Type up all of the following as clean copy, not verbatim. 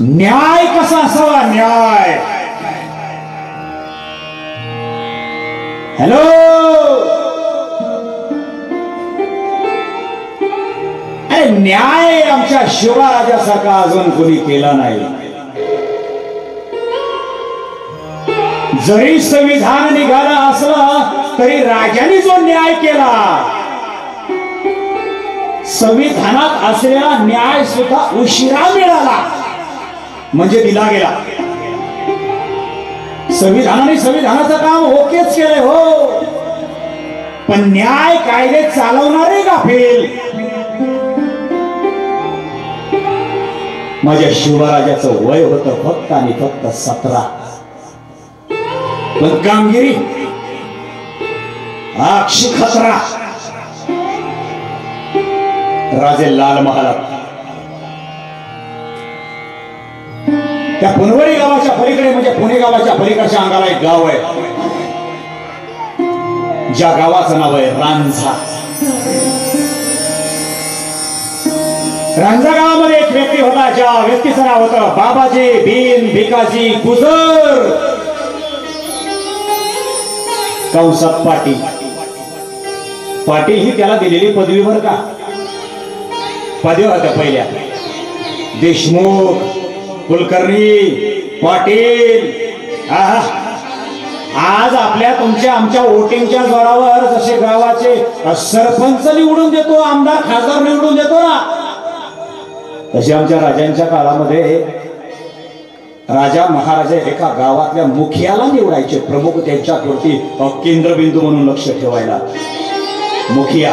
न्याय कसा असावा? न्याय. हॅलो, अरे न्याय आमच्या शिवराजासारखा अजून कोणी केला नाही. जरी संविधान निघालं असलं तरी राजाने जो न्याय केला, संविधानात असलेला न्याय सुद्धा उशिरा मिळाला म्हणजे दिला गेला. संविधानाने संविधानाचं काम ओकेच केलंय हो, पण न्याय कायदे चालवणारे गाफील. माझ्या शिवराजाचं वय होतं फक्त आणि फक्त 17, पण कामगिरी अक्षी खतरा. राजे लाल महालात त्या पुनवडी गावाच्या पलीकडे म्हणजे पुणे गावाच्या पलीकडच्या अंगाला एक गाव आहे, ज्या गावाचं नाव आहे रांझा. रांझा गावामध्ये एक व्यक्ती होता, ज्या व्यक्तीचं नाव होतं बाबाजी बिन भिकाजी गुजर कंसात पाटील. पाटील ही त्याला दिलेली पदवी बर का. पदवी होत्या पहिल्या देशमुख, कुलकर्णी, पाटील. आज आपल्या तुमच्या आमच्या वोटिंगच्या जोरावर जसे गावाचे सरपंच निवडून देतो, आमदार खासदार निवडून देतो ना, तसे आमच्या राजांच्या काळामध्ये राजा महाराजा एका गावातल्या मुखियाला निवडायचे, प्रमुख त्यांच्यावरती केंद्रबिंदू म्हणून लक्ष ठेवायला. मुखिया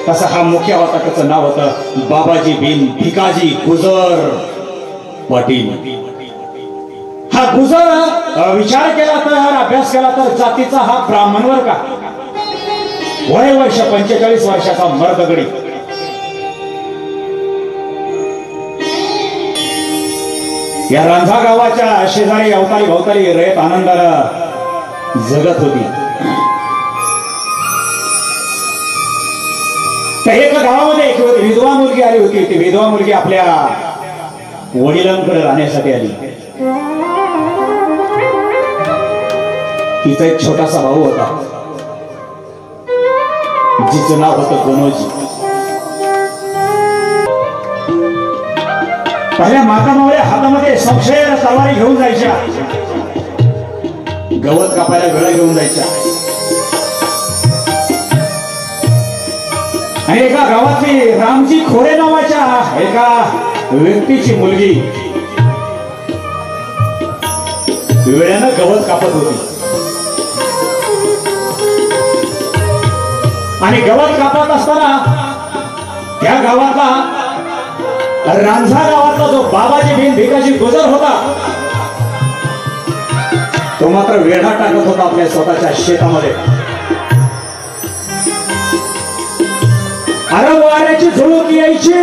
तसा हा मुखिया होता, त्याचं नाव होतं बाबाजी बिन भिकाजी गुजर पाटील. हा गुजर विचार केला तर, अभ्यास केला तर जातीचा हा ब्राह्मणवर का. वय वर्ष 45 वर्षाचा मर्दगडी. या रांझा गावाच्या शेजारी अवतारी भवतारी रयत आनंदाला जगत होती. त्या एका गावामध्ये एक विधवा मुलगी आली होती. ती विधवा मुलगी आपल्या वडिलांकडे राहण्यासाठी आली. तिचा एक छोटासा भाऊ होता, जिचं नाव होतं गणोजी. पहिल्या मातामावळ्या हातामध्ये संशय तलवारी घेऊन जायच्या, गवत कापायला वेळा घेऊन जायच्या. आणि एका गावातली रामजी खोरे नावाच्या एका व्यक्तीची मुलगी वेळानं गवत कापत होती. आणि गवत कापत असताना त्या गावातला रांझा गावातला जो बाबाजी बिन भिकाजी गुजर होता, तो मात्र वेढा टाकत होता आपल्या स्वतःच्या शेतामध्ये. अरे वाऱ्याची झुळूक यायची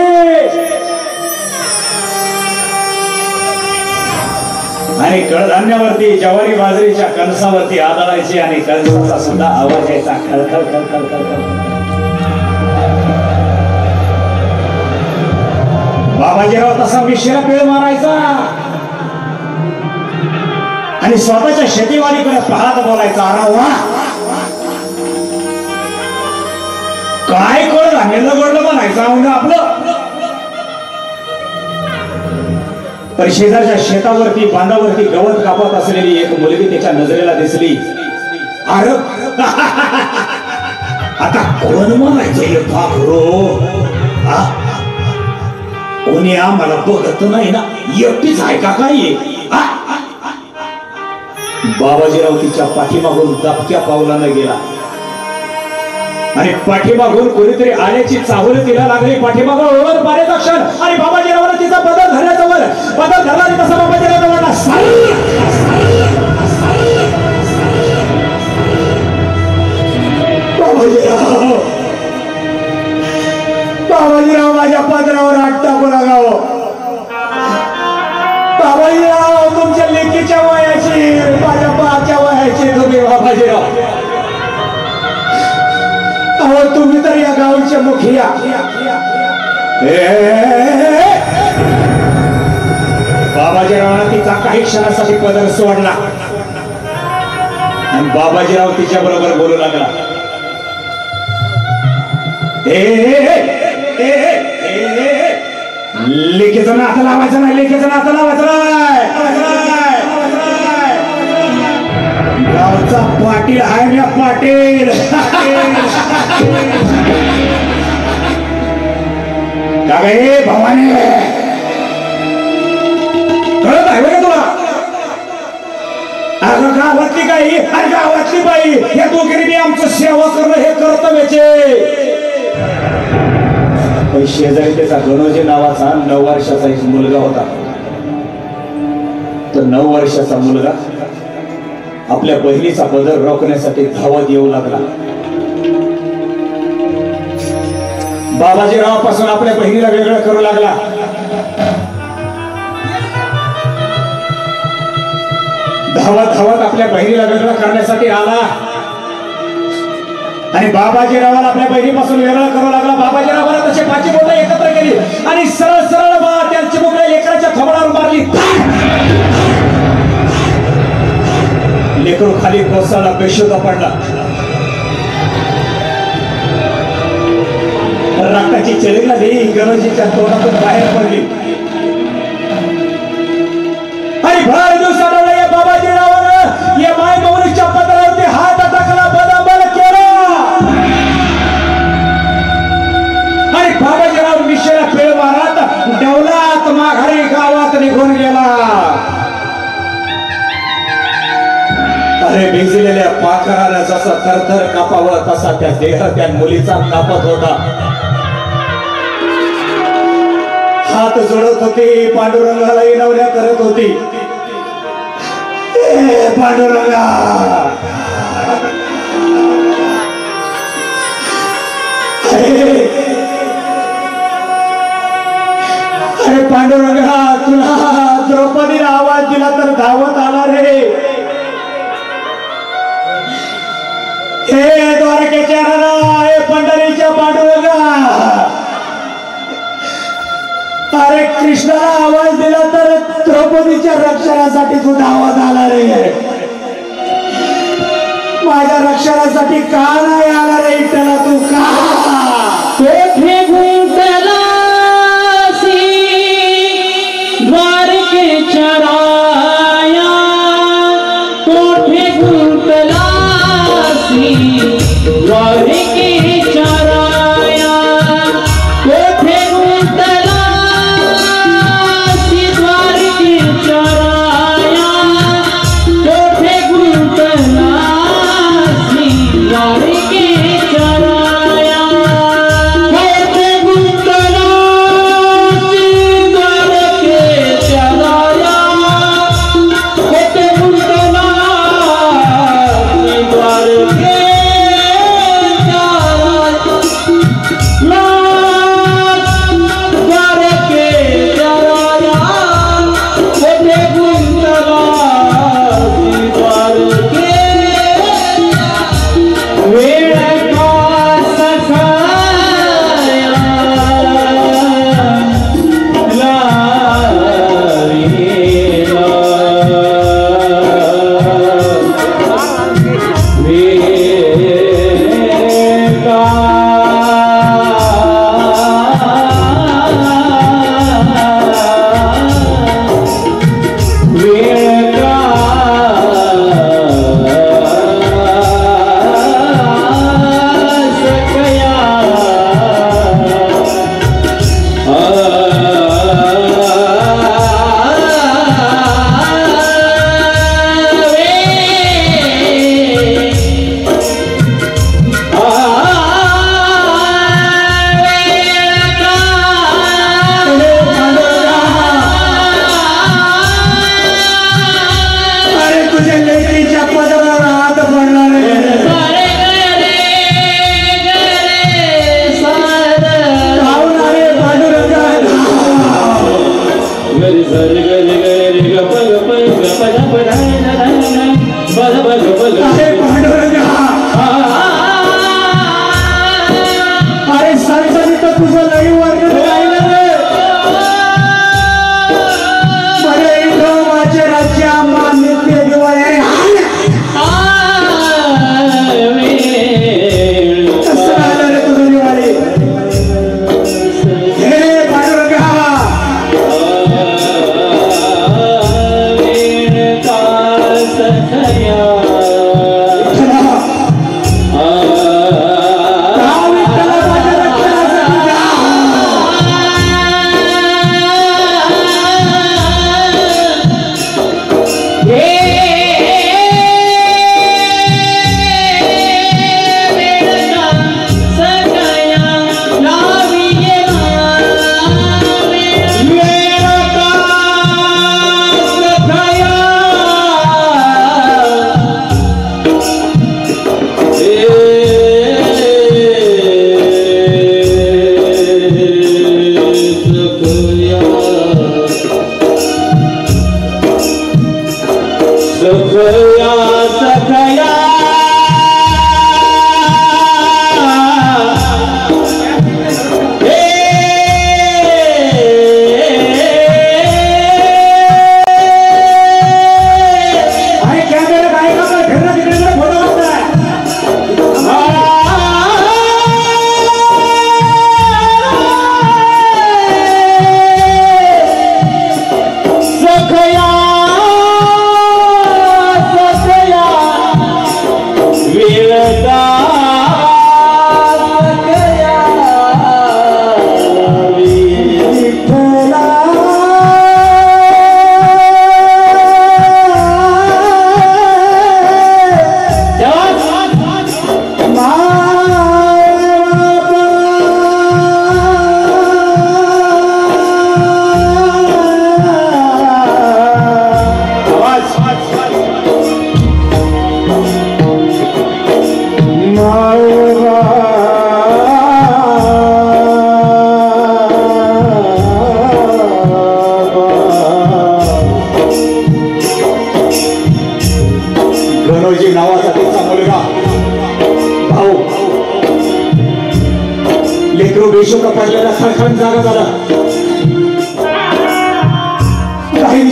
आणि कडधान्यावरती ज्वारी बाजरीच्या कणसावरती आदळायची आणि कणसाचा सुद्धा आवाज यायचा, खळखळ खळखळ खळखळ. बाबाजीराव तसा विषयाला पेळ मारायचा आणि स्वतःच्या शेतीवाडीकडे पाहत बोलायचा, अरे वा काय कळ धान्याला गोडलं म्हणायचं म्हणजे आपलं. तर शेजारच्या शेतावरती बांधावरती गवत कापत असलेली एक मुलगी त्याच्या नजरेला दिसली. अरे आता कोण म्हणायचं हे पाखरो, कोणी आम्हाला बघत नाही ना, एकटीच आहे का काय. बाबाजीराव तिच्या पाठीमागून दबक्या पावलानं गेला आणि पाठीमागून कोणीतरी आल्याची चाहूल तिला लागली. पाठीमागून वर पाण्याचा क्षण आणि बाबाजीरावाला तिचा बदल धरण्याचा वर बदल धरला आणि तसा बाबाजीराव वाटला. बाबाजीराव माझ्या पदरावर हात टाकू लागाव. बाबाजीराव तुमच्या लेकीच्या वयाची, माझ्या बाच्या वयाची तुम्ही बाबाजीराव. अहो तुम्ही तर या गावचे मुखिया. बाईचा काही क्षणासाठी पदर सोडला आणि बाबाजीराव तिच्या बरोबर बोलू लागला. लेकीचं नातं लावायचं नाही, लेकीचं नातं लावायचं नाही. गावचा पाटील आहे ना पाटील. का गे भावाने कळत आहे बघा तुला? अगं गावातली काही आणि गावातली बाई या दोघींनी आमचं सेवा करणं हे कर्तव्याचे. शेजारी त्याचा गणोजी नावाचा 9 वर्षाचा एक मुलगा होता. तो 9 वर्षाचा मुलगा आपल्या बहिणीचा बदल रोखण्यासाठी धावत येऊ लागला. बाबाजीरावापासून आपल्या बहिणीला वेगळं करू लागला. धावत धावत आपल्या बहिणीला वेगळं करण्यासाठी आला आणि बाबाजीरावाला आपल्या बहिणीपासून वेगळं करू लागला. बाबाजीरावाला तसे 5 बोटं एकत्र केली आणि सरळ सरळ त्यांची मुलं लेकराच्या थोबडावर मारली. लेकरू खाली कोसळला, बेशुद्ध पडला. रक्ताची चळी लागली, गणोजीच्या तोंडातून बाहेर पडली. आणि भर दिवसाला या बाबाजीरावानं या माय मौलीच्या पत्रावरती हात टाकला, बदाबल केला आणि बाबाजीराव निशेला पेळ मारत डवलात माघारी गावात निघून गेला. अरे भिजलेल्या पाखराला जसा थरथर कापावं तसा त्या देह त्या मुलीचा कापत होता. हात जोडत होती, पांडुरंगाला विनवण्या करत होती. पांडुरंगा अरे पांडुरंगा, तुला द्रौपदीला आवाज दिला तर धावत आला रे. हे द्वारकेच्या राणा, हे पंढरीच्या पांडुरंगा, अरे कृष्णाला आवाज दिला तर द्रौपदीच्या रक्षणासाठी तू धावत आला रे. माझ्या रक्षणासाठी का नाही आला रे विठ्ठला तू? का कोठे गुंतलासी द्वारकेच्या राया, कोठे गुंतलासी द्वारकेच्या राया, कोठे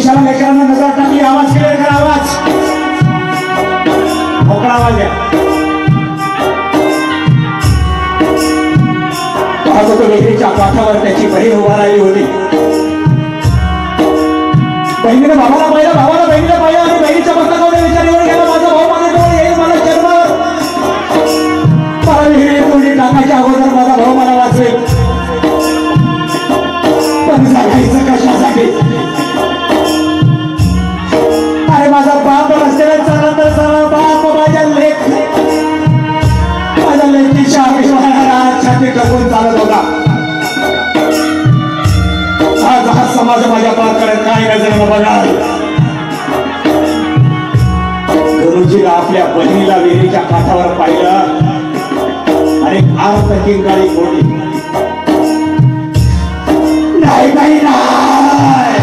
परीक्षाला लेकरांना नजर टाकली. आवाज क्लिअर करा. आवाज मोकळा आवाज द्या. पाहतो तो विहिरीच्या काठावर त्याची बहीण उभा राहिली होती. बहिणीने भावाला पाहिलं, भावाला बहिणीला पाहिलं आणि बहिणीच्या मस्तकावर विचार गेला, माझा भाऊ माझ्याजवळ येईल, मला जन्मावर मला विहिरीत उडी टाकायच्या अगोदर माझा भाऊ मला वाचवेल. पण जगायचं कशासाठी? अरे माझा बाप रस्त्याला चालला तर चालला, बाप माझ्या लेकीच्या अभिमानाला छाती टाकून चालत होता. आज हा समाज माझ्या पारकडे काय नजरेनं बघाल. गुरुजीला आपल्या बहिणीला विहिरीच्या काठावर पाहिलं आणि अर्थ किंकाळी कोणी नाही नाही नाही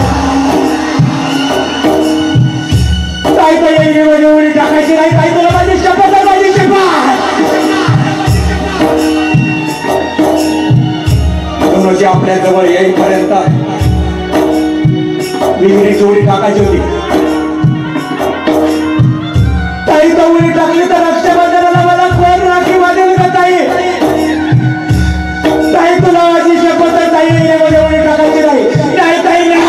काय उडी टाकायची नाही. काही तुला माझी शपथ आहे, माझी शपथ. गुरुजी आपल्या जवळ येईपर्यंत विहिरीची उडी टाकायची होती. ताई तर उडी टाकली तर रक्षाबंधनाला मला कोण राखी वाजेल का ताई? ताई तुला माझी शपथ आहे, ताई विहिरीमध्ये उडी टाकायची नाही. नाही ताई नाही.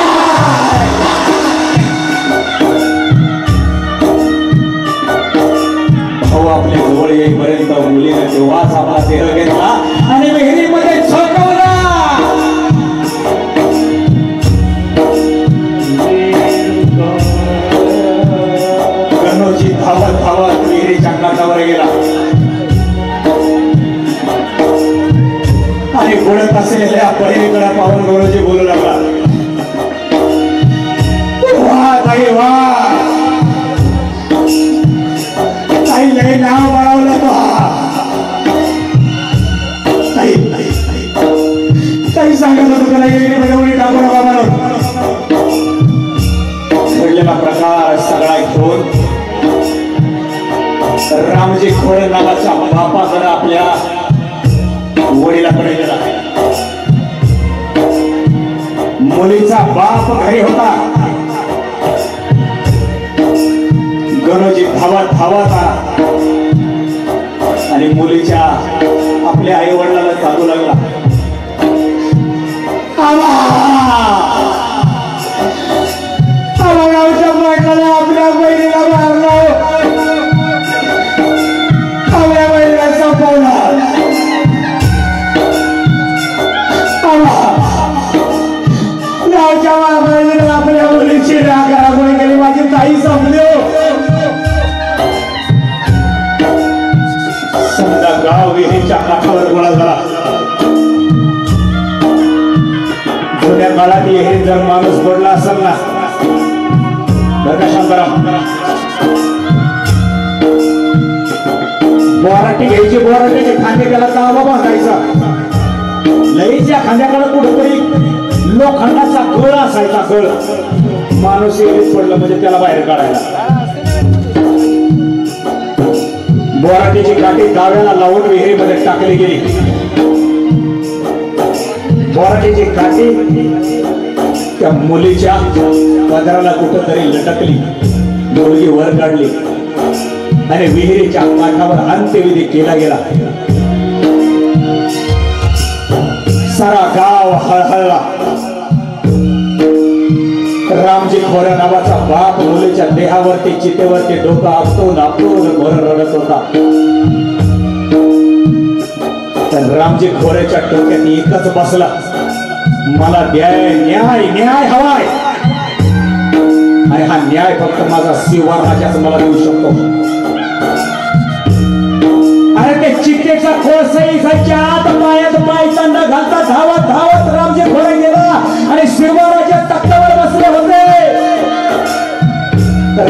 भाऊ आपल्या जवळ येईपर्यंत मुलीने तेव्हाच आपला देह घेतला आणि विहिरीमध्ये झोकवला. गणोजी धावत धावत विहिरीच्या काठावर गेला आणि गोळत असलेल्या बहिणीकडे पाहून गणोजी बोलू लागला, वा ताई वा, ताई लय नाव बनवलं तो. ताई ताई सांगत होतो तुला विहिरीमध्ये उडी टाकू नका म्हणून. घडलेला प्रकार सगळा घेऊन रामजी खोरे नावाच्या बापाकडे आपल्या वडिलाकडे गेला. मुलीचा बाप घरी होता. गणोजी धावत धावत आला आणि मुलीच्या आपल्या आई वडिलाला सांगू लागला, गावच्या बायकाने आपल्या बहिणीला मारलं, आपल्या बहिणीला संपवलं. गावच्या बहिणीला आपल्या मुलीची रागारागोळी केली. माझी ताई संपली. समजा गाव विहिरीच्या काठावर गोळा झाला. जुन्या काळात विहिरीत जर माणूस पडला असेल ना, बघा शांताराम, बोराटी घ्यायची, बोराटीचे खांदे त्याला ताबा बांधायचा. लईच्या खांद्याकडे कुठेतरी लोखंडाचा गळ असायचा. गळ माणूस विहिरीत पडलं म्हणजे त्याला बाहेर काढायला. बोराटीची काठी दाव्याला लावून विहिरीमध्ये टाकली गेली. बोराटीची काठी त्या मुलीच्या पदराला कुठंतरी लटकली. मुलगी वर काढली आणि विहिरीच्या काठावर अंत्यविधी केला गेला. सारा गाव हळहळला. रामजी खोरे नावाचा बाप मुलीच्या देहावरती चितेवरती डोकं आपटून आपटून भर रडत होता. तर रामजी खोरेच्या डोक्यात एकच बसला, मला न्याय न्याय न्याय हवाय. आणि हा न्याय फक्त माझा शिवा राजाच मला देऊ शकतो. अरे ते चितेचा खोसही सच्च्या आत पायात पायचा न घालता धावत धावत रामजी खोरे गेला आणि शिवा राजा तख्तावर बसले होते.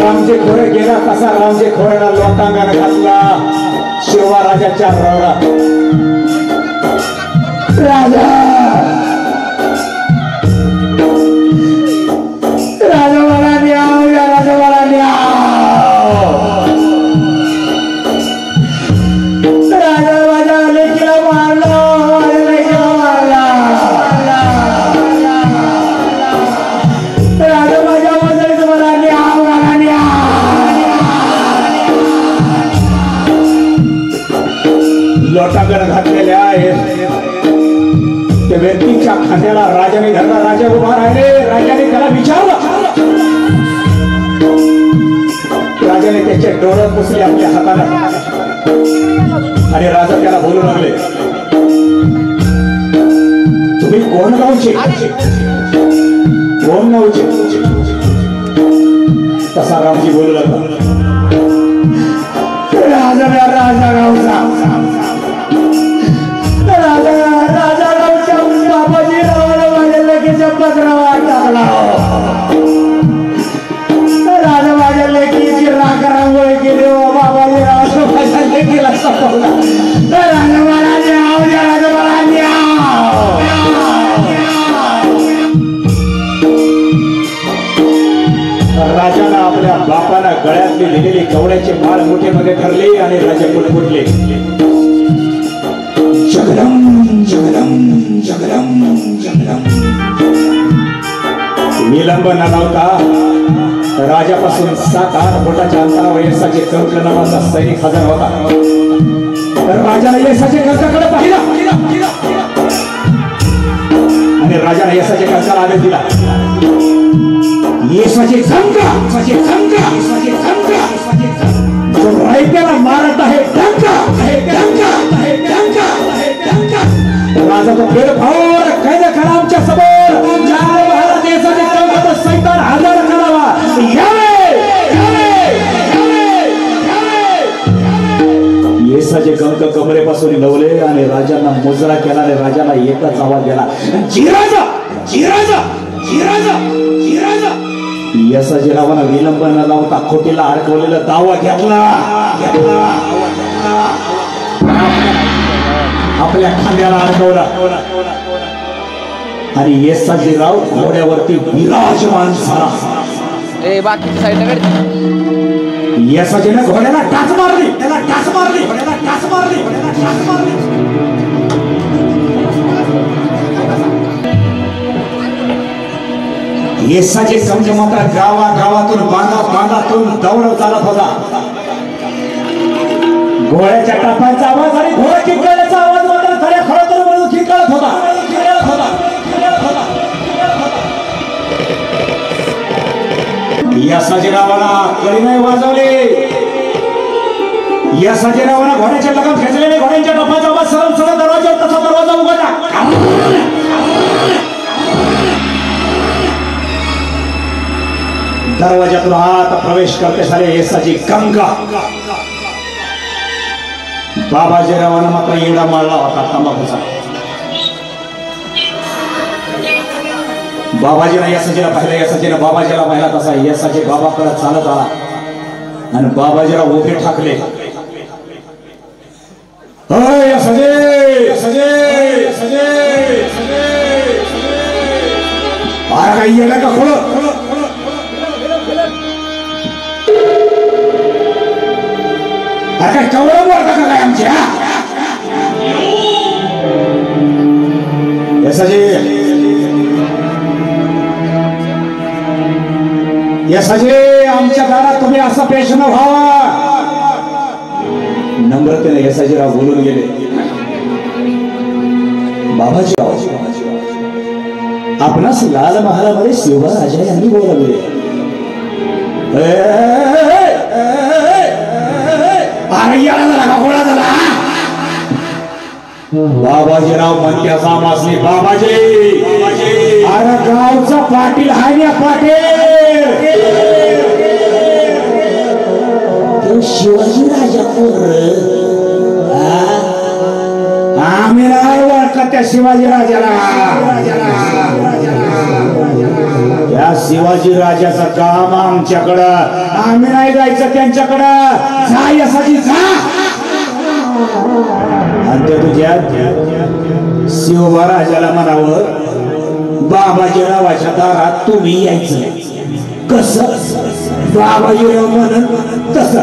रामजी खोरे गेला कसा रामजी खोरेला लोटांगण घातला शिवा राजाच्या रवरात. राजा राजा मला न्याव, या राजा मला न्याव. राजा माझ्या लेकीला मारलं, माझ्या लेकीला मारला. राजा माझ्या राजा उभा राहिले. राजाने त्याला विचारलं. राजाने त्याचे डोळे पुसले आपल्या हाताने आणि राजा त्याला बोलू लागले, तुम्ही कोण गावचे, कोण गावचे? तसा रामजी बोलू लागला, राजा राजा गावचा, राजा गावच्या बाबाजी रावाला माझ्या लेकीच्या पत्रावर टाकला. राजा माझ्या लेकीची राख रांगोळी केली. बाबाजी रावाला माझ्या लेकीला सपवला. राजा मला न्याव द्या, राजा मला न्याव. राजाला आपल्या बापाला गळ्यातली दिलेली कवड्याचे माळ मुठीमध्ये धरले आणि राजा पुटपुटले, जगदम जगदम जगदम जगदम. विलंब न लावता राजापासून 7-8 फुटाच्या अंतरावर यशाचे कंक नावाचा सैनिक हजर होता. तर राजाने यशाचे कंकाकडे पाहिलं आणि राजाने यशाचे कंकाला आदेश दिला, यशाचे कंक, जो रायट्याला मारत आहे टंका, राजा तो बेडफार कैद करा आमच्या समोर. भारत देशाचे कंक सैतान हजर करावा. येसाचे कंक कमरेपासून लवले आणि राजांना मुजरा केला आणि राजाला एकच आवाज दिला, जिराजा जिराजा जिराजा जिराजा. यसाजी रावाला विलंब न लावता खोटीला अडकवलेला दावा घेतला. आपल्या खांद्याला अडकवला आणि येसाजीराव घोड्यावरती विराजमान झाला. येसाजीने घोड्याला टाच मारली, त्याला टाच मारली, घोड्याला टाच मारली, घोड्याला टाच मारली. येसाचे समज मात्र गावागावातून बांधातून दौड चालत होता. घोड्याच्या टापांचा आवाज आणि घोडा किंकाळ्याचा आवाज मात्र खऱ्या खरोखर म्हणून किंकाळत होता. या साजेरावाला कडी नाही वाजवले. या साजेरावाला घोड्याच्या लगाम खेचलेले घोड्यांच्या टापांचा आवाज सरळ दरवाजावर तसा दरवाजा उघडला. दरवाजातून आत प्रवेश करते झाले येसाची कंका. बाबाजीरावांना मात्र येडा मारला होता तंबाखूचा. बाबाजीला येसाजीला पाहिलं, येसाजीला बाबाजीला पाहिला. तसा येसाजी बाबाकडे चालत आला आणि बाबाजीला उभे ठाकले. काही येडा का खोल काय कवळं बोलता का काय आमच्या? यसाजी आमच्या दारात तुम्ही असं पेश न व्हावा. नम्रतेने यसाजीराव बोलून गेले, बाबाजीराव आपणास लाल महालामध्ये शिवबा राजा यांनी बोलावले. बाबाजीराव म्हणत्याचा मासली बाबाजी, अरे गावचा पाटील हाय पाटील. शिवाजी राजा आम्ही नाही ओळखत त्या शिवाजी राजाला. त्या शिवाजी राजाचं काम आमच्याकडं, आम्ही नाही जायचं त्यांच्याकडं. जा यसाजी जा. आणि ते तुझ्या शिवबा राजाला म्हणावं बाबाजीरावाच्या दारात तुम्ही यायचं. कसं बाबाजीराव म्हणून तसं.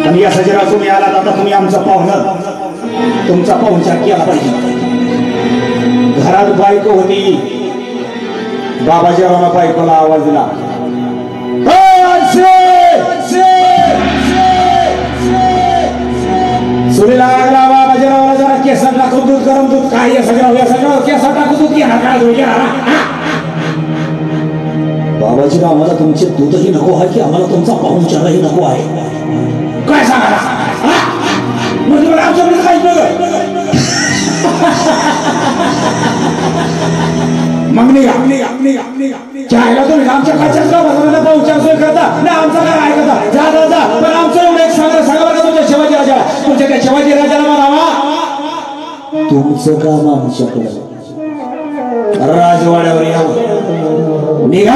पण या सजीराव तुम्ही आलात, आता तुम्ही आमचा पाहुणा, तुमचा पाहुणचार केला पाहिजे. घरात बायको होती, बाबाजीरावला बायकोला आवाज दिला, सुरी लागला बाबाजी गरम दूध काय या सगळं केसा टाकू दूध घ्या काय बाबाजीराव आम्हाला तुमचे दूधही नको आहे की आम्हाला तुमचा पाहुणचारही नको आहे काय सांगा म्हणजे मला आमच्याकडे काहीच बघ मग चायला तुम्ही आमच्या कच्च्या पाहुणचार सोय करता नाही आमचा काय ऐकता जा पण आमचं एवढं एक सांगा बरं का तुमच्या शिवाजी राजा तुमच्या त्या शिवाजी राजाला म्हणावा तुमचं काम आमच्याकडे राजवाड्यावर यावं निघा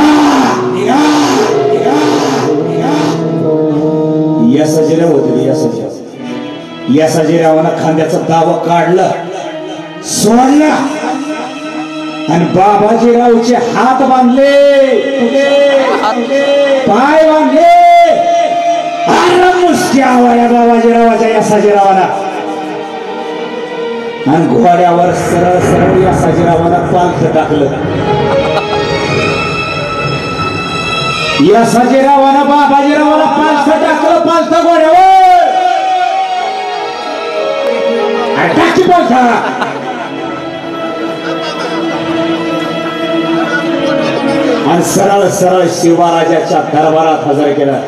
या सजिरा होते या सजिरावानं खांद्याचं दाव काढलं सोडलं आणि बाबाजीरावचे हात बांधले पाय बांधले मुसक्या या बाबाजीरावाच्या या सजिरावाला आणि घोड्यावर सरळ या सजिरावानं पालथ टाकलं या सजिरावानं बाबाजीरावाला पालथ टाकलं पालथ घोड्यावर टाकी पालथ आणि सरळ शिवाराजाच्या दरबारात हजर केलं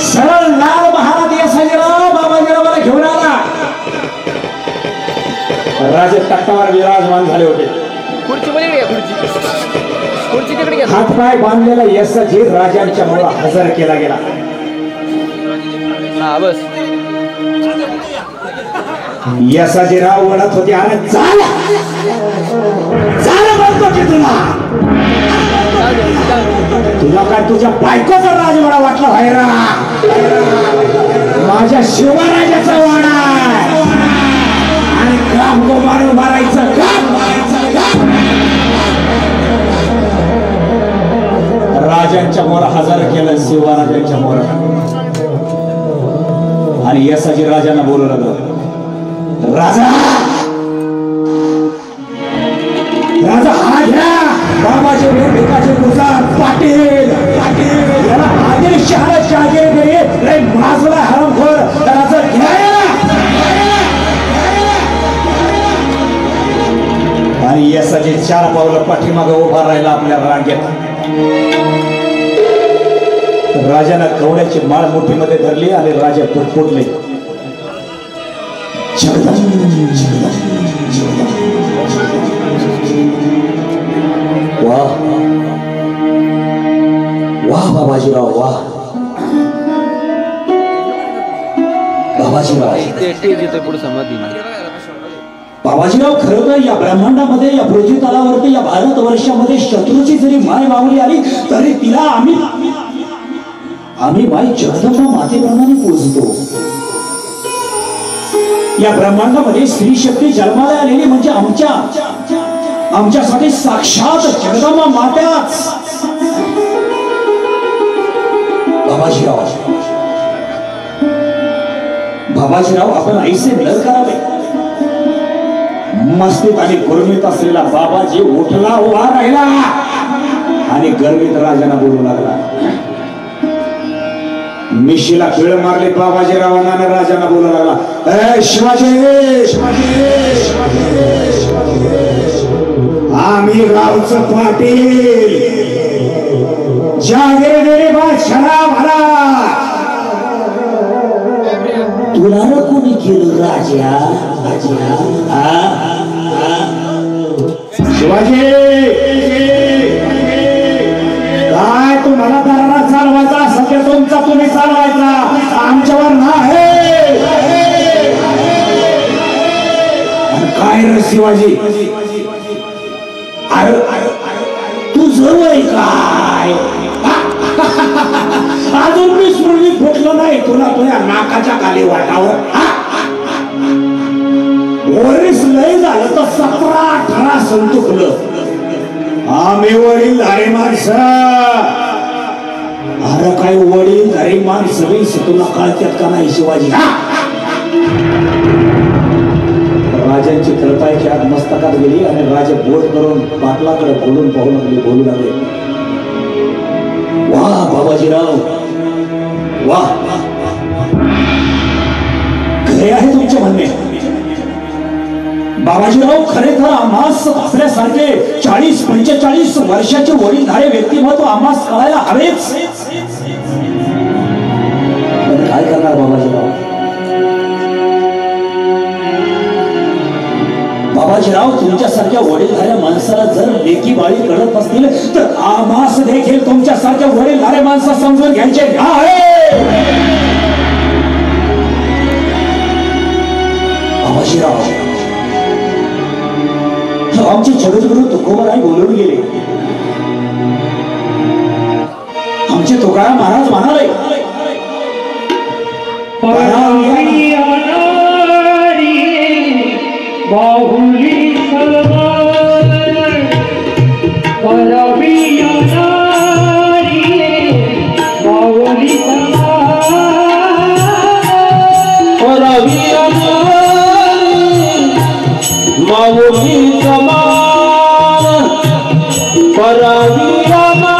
सरळ लाल महाराज या सजिराव बाबाजीरावाला घेऊन आला राजे तख्तावर विराजमान झाले होते हातपाय बांधलेला यशाजी राजांच्या मुळे हजर केला गेला यशाजीराव म्हणत होते अरे म्हणतो की तुला काय तुझ्या बायकोचा राजवाडा वाटला व्हायरा माझ्या शिवराजाचा वाडा आणि काम गोमारून मारायचं राजांच्या मोर हजर केलं शिवराजांच्या मोर आणि यशाजी राजांना बोलू लागलं राजा हा घ्या बाबाचे भिकाचे गुजार पाटील याला आदिल शहागिरी माझला हरमखोर त्याला घ्या आणि यशाचे 4 पावलं पाठीमागे उभा राहिला आपल्या रांगेत राजाला कवड्याची माळ मुठीमध्ये धरली आणि राजा पुटपुटले वाह वाह बाबाजीराव वाह बाबाजीराव बाबाजीराव खरं तर या ब्रह्मांडामध्ये या पृथ्वी तलावरती या भारतवर्षामध्ये शत्रूची जरी माय मावली आली तरी तिला आम्ही बाई जगदंबा मातेप्रमाणे पोचतो या ब्रह्मांडामध्ये स्त्री शक्ती जन्माला आलेली म्हणजे आमच्यासाठी साक्षात जगदंबा मात्याच बाबाजीराव आपण ऐसे न करावे मस्तीत आणि गुरमीत असलेला बाबाजी उठला उभा राहिला आणि गर्वित राजांना बोलू लागला मिशीला खिळ मारली बाबाजीरावांना आणि राजांना बोलू लागला शिवाजी आम्ही गावचं पाटील जागेरे बादशाह भरा तुला न कोणी केलं राजा शिवाजी काय तुम्हाला दरारा चालवायचा सध्या तुमचा तुम्ही चालवायचा आमच्यावर नाही काय रे शिवाजी तुझं वय काय अजून मी स्मृती फुटलं नाही तुला तुझ्या नाकाच्या खाली वाटावर वरीस लय झालं तर 17-18 संतुकलं आम्ही वडीलधारी माणसं अरे काय वडीलधारी माणसं तुला कळतात का नाही शिवाजी राजांची तळपायची आत मस्तकात गेली आणि राजे बोट करून पाटलाकडे बोलून पाहू लागले बोलू लागले वाह बाबाजीराव वा, खरे आहे तुमचे म्हणणे बाबाजीराव. खरे तर आम्हास आपल्यासारखे 40-45 वर्षाचे वडीलधारे व्यक्तिमत्व आम्हास कळायला हवेच. काय करणार बाबाजीराव? बाबाजीराव, तुमच्यासारख्या वडीलधाऱ्या माणसाला जर लेकी बाळी कळत असतील तर आम्हास देखील तुमच्यासारख्या वडीलधाऱ्या माणसा समजून घ्यायचे आहे. बाबाजीराव, आमचे जगद्गुरु तुकोबाराय बोलून गेले. आमचे तुकाराम महाराज म्हणाले, बाहुली सलमान परबिया नारी बाहुली सलमान परबिया नारी बाहुली सलमान परबिया नारी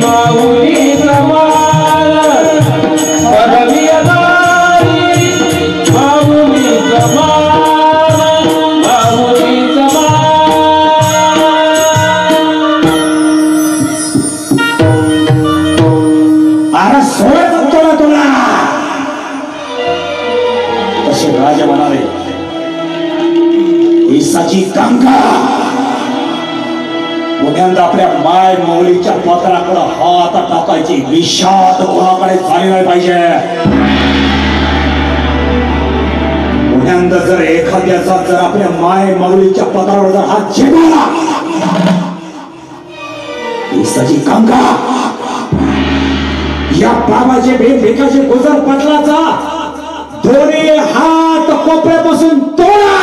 बाहुली आपल्या माय मौलीच्या पत्राकडे हात टाकायची विषाद कोणाकडे झाली नाही पाहिजे. पुण्यांदा जर एखाद्याचा जर आपल्या माय मौलीच्या पत्रावर जर हात झेलला ईसाची गंगा या बाबाचे भेकाचे गुजर पटलाचा दोन्ही हात कोपऱ्यापासून तोडा.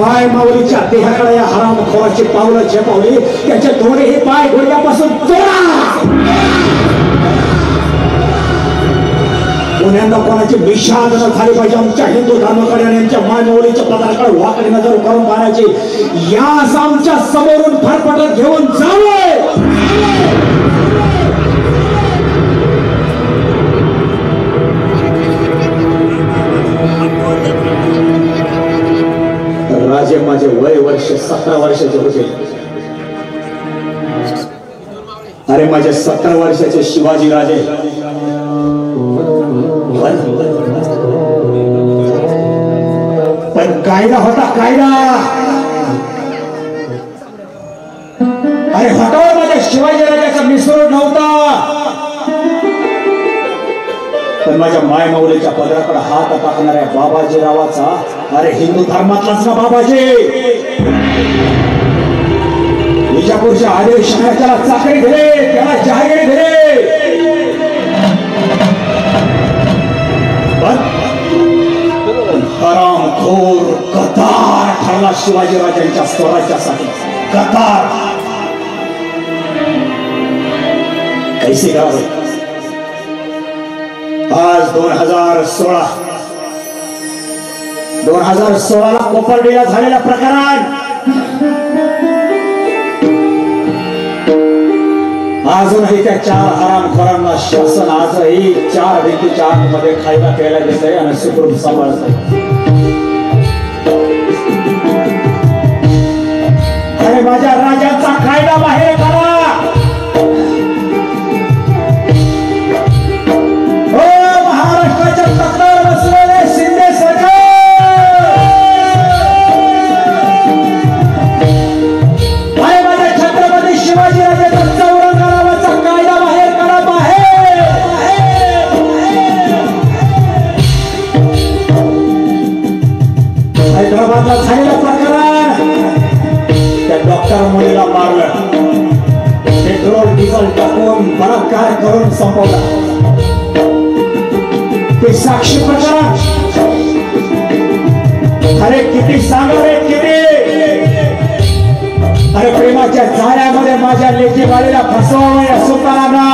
माय माऊलीच्या देहाकडे या हरामखोराची पावलं झेपावली त्याचे दोन्ही पाय गुडघ्यापासून तोडा. पुण्यांदा कोणाची विषाद न झाली पाहिजे. आमच्या हिंदू धर्माकडे आणि यांच्या माय माऊलीच्या पदार्थाकडे वाकडी नजर करून पाहण्याची यास आमच्या समोरून फरफटत घेऊन जावे. राजे माझे वय वर्ष 17 वर्षाचे होते. अरे माझे 17 वर्षाचे शिवाजी राजे पण कायदा होता कायदा. अरे हटावर माझ्या शिवाजी राजाचा मिसळ नव्हता पण माझ्या माय माऊलीच्या पदराकडे हात टाकणाऱ्या बाबाजीरावाचा. अरे हिंदू धर्मातलाच ना बाबाजी. विजापूरच्या आदिलशहाच्याला चाकरी दिले, त्याला जहागिरी दिले. हरामखोर गद्दार ठरला शिवाजीराजांच्या स्वराज्यासाठी. गद्दार कैसे करावे. आज 2016 कोपर्डीला झालेल्या प्रकारात अजूनही त्या 4 हरामखोरांना शासन आजही 4 भिंतीच्या आतमध्ये खायला प्यायला देत आहे आणि सुखरूप सांभाळत आहे. अरे माझ्या राजांचा कायदा बाहेर काढा. हो महाराष्ट्राच्या तक्रार बसलेले शिंदे सरकार, अरे माझ्या छत्रपती शिवाजीराजांचा चौरंग नावाचा कायदा बाहेर काढा. बाहेर हैदराबादला झालेल्या प्रकारात त्या डॉक्टर मुलीला मारलं, पेट्रोल डिझेल टाकून बलात्कार करून संपवला. ते साक्षी प्रकरण. अरे किती सांगावे किती. अरे प्रेमाच्या जाळ्यामध्ये माझ्या लेकी बाळीला फसवावं या सुतारांना.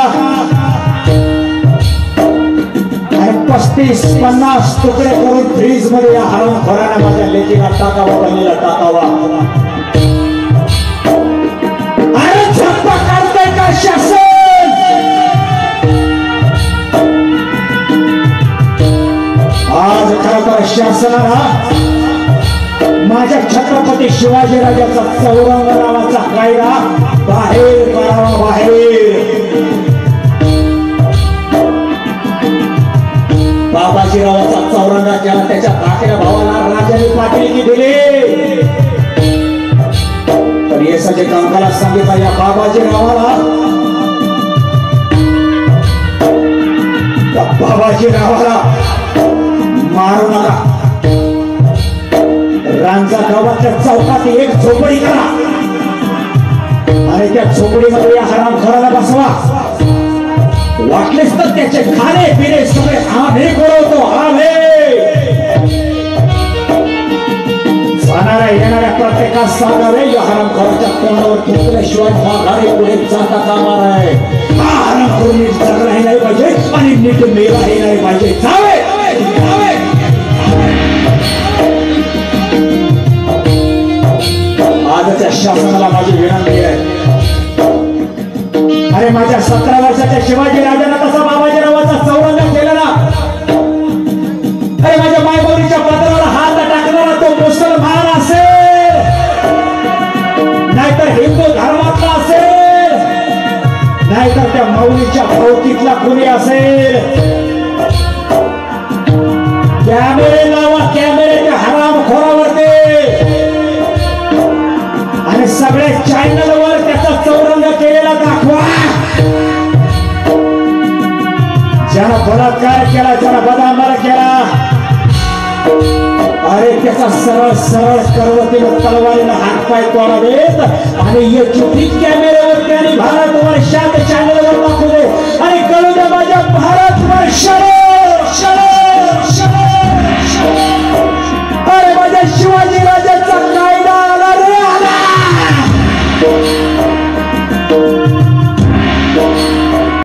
अरे 35-50 तुकडे करून फ्रीज मध्ये या हरामखोरांना माझ्या लेकीला टाकावा, बहिणीला टाकावा. अरे झप्पा काढतंय का शासन. आज खरं तर शासनाला माझ्या छत्रपती शिवाजीराजाचा चौरंग नावाचा कायदा बाहेर काढावा. बाहेर बाबाजीरावाचा चौरंग केला, त्याच्या धाकट्या भावाला राजाने पाटीलकी दिली. तर येसाच्या कामकाला सांगितलं या बाबाजीरावाला, मारू नका. रांजा गावाच्या चौकात एक झोपडी करा आणि त्या झोपडीमध्ये या हरामखोराला बसवा. वाटलेच तर त्याचे खाणे पिणे सगळे आम्ही करवतो. आम्ही जाणाऱ्या येणाऱ्या प्रत्येकास सांगावे या हरामखोराच्या तोंडावर थुंकल्याशिवाय माघारी पुढे जाता कामा नये. हा हरामखोर नीट जगलाही नाही पाहिजे आणि नीट मेलाही नाही पाहिजे. जावे जावे. आजच्या शासनाला माझी विनंती आहे. अरे माझ्या 17 वर्षाच्या शिवाजी राजांना तसा बाबाजीरावाचा चौरंग केला ना. अरे माझ्या मायबोलीच्या पत्राला हात टाकणारा तो मुसलमान असेल, नाहीतर हिंदू धर्मातला असेल, नाहीतर त्या मौलीच्या भोवतीतला कुणी असेल. कॅमेरे लावा, कॅमेऱ्याच्या हरामखोरावरती आणि सगळ्या चॅनलवर त्याचा चौरंग केलेला दाखवा. ज्याला बलात्कार केला, ज्याला बदामार केला, अरे त्याचा सरळ सरळ करवतीला तलवारीला हातपाय तोडावेत आणि कॅमेऱ्यावरती आणि भारत वर्षात चॅनलवर दाखवू दे आणि कळू दे माझ्या भारत